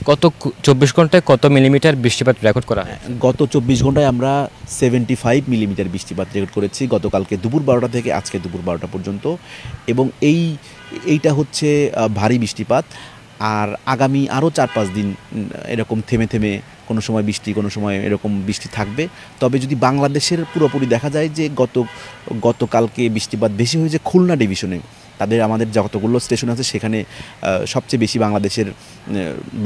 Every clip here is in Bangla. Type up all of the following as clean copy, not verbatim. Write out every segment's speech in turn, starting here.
গত 24 ঘন্টায় কত মিলিমিটার বৃষ্টিপাত রেকর্ড করা হয়? গত 24 ঘন্টায় আমরা 75 মিলিমিটার বৃষ্টিপাত রেকর্ড করেছি গতকালকে দুপুর 12টা থেকে আজকে দুপুর 12টা পর্যন্ত। এবং এইটা হচ্ছে ভারী বৃষ্টিপাত। আর আগামী আরও 4-5 দিন এরকম থেমে থেমে কোনো সময় বৃষ্টি, কোনো সময় এরকম বৃষ্টি থাকবে। তবে যদি বাংলাদেশের পুরোপুরি দেখা যায় যে গতকালকে বৃষ্টিপাত বেশি হয়েছে খুলনা ডিভিশনে। আমাদের যতগুলো স্টেশন আছে সেখানে সবচেয়ে বেশি বাংলাদেশের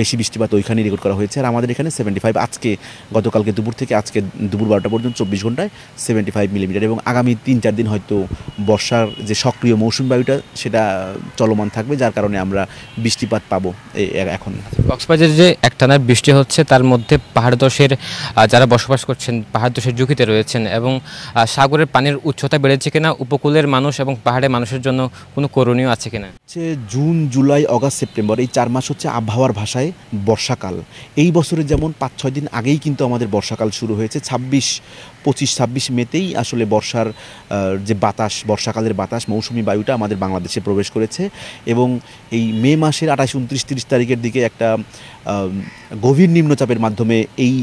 বেশি বৃষ্টিপাত ওইখানেই রেকর্ড করা হয়েছে। আর আমাদের এখানে 75, আজকে গতকালকে দুপুর থেকে আজকে দুপুর 12টা পর্যন্ত 24 ঘন্টায় 75 মিলিমিটার। এবং আগামী 3-4 দিন হয়তো বর্ষার যে সক্রিয় মৌসুমী বায়ুটা সেটা চলমান থাকবে, যার কারণে আমরা বৃষ্টিপাত পাবো এখন। কক্সবাজারে যে একটানা বৃষ্টি হচ্ছে তার মধ্যে পাহাড়ধসের যারা বসবাস করছেন পাহাড়ধসের ঝুঁকিতে রয়েছেন, এবং সাগরের পানির উচ্চতা বেড়েছে কিনা, উপকূলের মানুষ এবং পাহাড়ের মানুষের জন্য কোনো করণীয় আছে কিনা? জুন, জুলাই, অগাস্ট, সেপ্টেম্বর এই 4 মাস হচ্ছে আবহাওয়ার ভাষায় বর্ষাকাল। এই বছরে যেমন 5-6 দিন আগেই কিন্তু আমাদের বর্ষাকাল শুরু হয়েছে। 25-26 মেতেই আসলে যে বাতাস, বর্ষাকালের বাতাস, মৌসুমি বায়ুটা আমাদের বাংলাদেশে প্রবেশ করেছে। এবং এই মে মাসের 28, 29, 30 তারিখের দিকে একটা গভীর নিম্নচাপের মাধ্যমে এই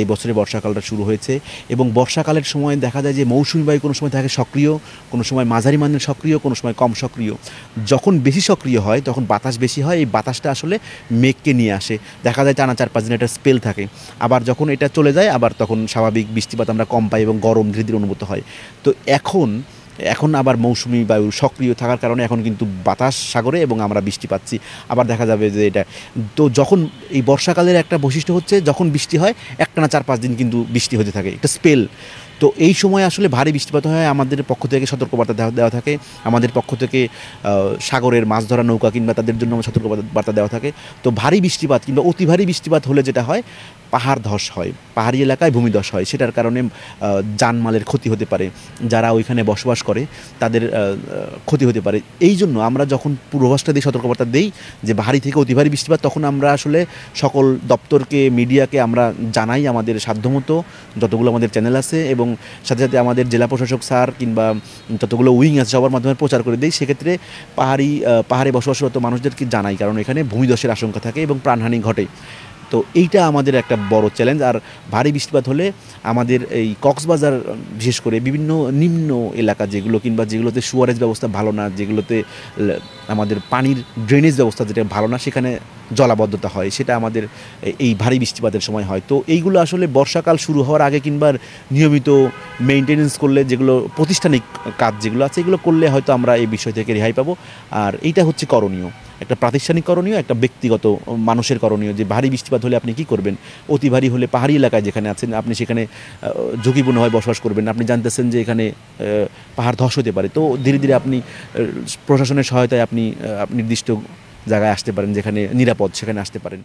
এই বছরের বর্ষাকালটা শুরু হয়েছে। এবং বর্ষাকালের সময় দেখা যায় যে মৌসুমী বায়ু কোনো সময় থাকে সক্রিয়, কোনো সময় মাঝারি মানের সক্রিয়, কোনো সময় কম সক্রিয়। যখন বেশি সক্রিয় হয় তখন বাতাস বেশি হয়, এই বাতাসটা আসলে মেঘকে নিয়ে আসে। দেখা যায় টানা 4-5 দিন একটা স্পেল থাকে। আবার যখন এটা চলে যায় আবার তখন স্বাভাবিক বৃষ্টিপাত আমরা কম পাই এবং গরম ধীরে ধীরে অনুভূত হয়। তো এখন আবার মৌসুমি বায়ু সক্রিয় থাকার কারণে এখন কিন্তু বাতাস সাগরে এবং আমরা বৃষ্টি পাচ্ছি। আবার দেখা যাবে যে এটা তো যখন এই বর্ষাকালের একটা বৈশিষ্ট্য হচ্ছে যখন বৃষ্টি হয় একটানা 4-5 দিন কিন্তু বৃষ্টি হতে থাকে, একটা স্পেল। তো এই সময় আসলে ভারী বৃষ্টিপাত হয়। আমাদের পক্ষ থেকে সতর্কবার্তা দেওয়া থাকে, আমাদের পক্ষ থেকে সাগরের মাছ ধরা নৌকা কিংবা তাদের জন্য সতর্কবার্তা দেওয়া থাকে। তো ভারী বৃষ্টিপাত কিংবা অতি ভারী বৃষ্টিপাত হলে যেটা হয়, পাহাড় ধস হয়, পাহাড়ি এলাকায় ভূমিধস হয়। সেটার কারণে জানমালের ক্ষতি হতে পারে, যারা ওইখানে বসবাস করে তাদের ক্ষতি হতে পারে। এই জন্য আমরা যখন পূর্বাভাসটা দিই, সতর্কবার্তা দিই যে ভারী থেকে অতি ভারী বৃষ্টিপাত, তখন আমরা আসলে সকল দপ্তরকে, মিডিয়াকে আমরা জানাই আমাদের সাধ্যমতো যতগুলো আমাদের চ্যানেল আছে, এবং সাথে সাথে আমাদের জেলা প্রশাসক স্যার কিংবা যতগুলো উইং আছে সবার মাধ্যমে প্রচার করে দিই। সেক্ষেত্রে পাহাড়ে বসবাসরত মানুষদেরকে জানাই, কারণ এখানে ভূমিধসের আশঙ্কা থাকে এবং প্রাণহানি ঘটে। তো এইটা আমাদের একটা বড় চ্যালেঞ্জ। আর ভারী বৃষ্টিপাত হলে আমাদের এই কক্সবাজার বিশেষ করে বিভিন্ন নিম্ন এলাকা যেগুলোতে সুয়ারেজ ব্যবস্থা ভালো না, যেগুলোতে আমাদের পানির ড্রেনেজ ব্যবস্থা যেটা ভালো না, সেখানে জলাবদ্ধতা হয়, সেটা আমাদের এই ভারী বৃষ্টিপাতের সময় হয়। তো এইগুলো আসলে বর্ষাকাল শুরু হওয়ার আগে কিংবা নিয়মিত মেইনটেনেন্স করলে, যেগুলো প্রাতিষ্ঠানিক কাজ যেগুলো আছে এগুলো করলে হয়তো আমরা এই বিষয় থেকে রেহাই পাবো। আর এইটা হচ্ছে করণীয়, একটা প্রাতিষ্ঠানিক করণীয়, একটা ব্যক্তিগত মানুষের করণীয়, যে ভারী বৃষ্টিপাত হলে আপনি কী করবেন। অতি ভারী হলে পাহাড়ি এলাকায় যেখানে আছেন আপনি সেখানে ঝুঁকিপূর্ণভাবে বসবাস করবেন। আপনি জানতেছেন যে এখানে পাহাড় ধস হতে পারে, তো ধীরে ধীরে আপনি প্রশাসনের সহায়তায় আপনি নির্দিষ্ট জায়গায় আসতে পারেন, যেখানে নিরাপদ, সেখানে আসতে পারেন।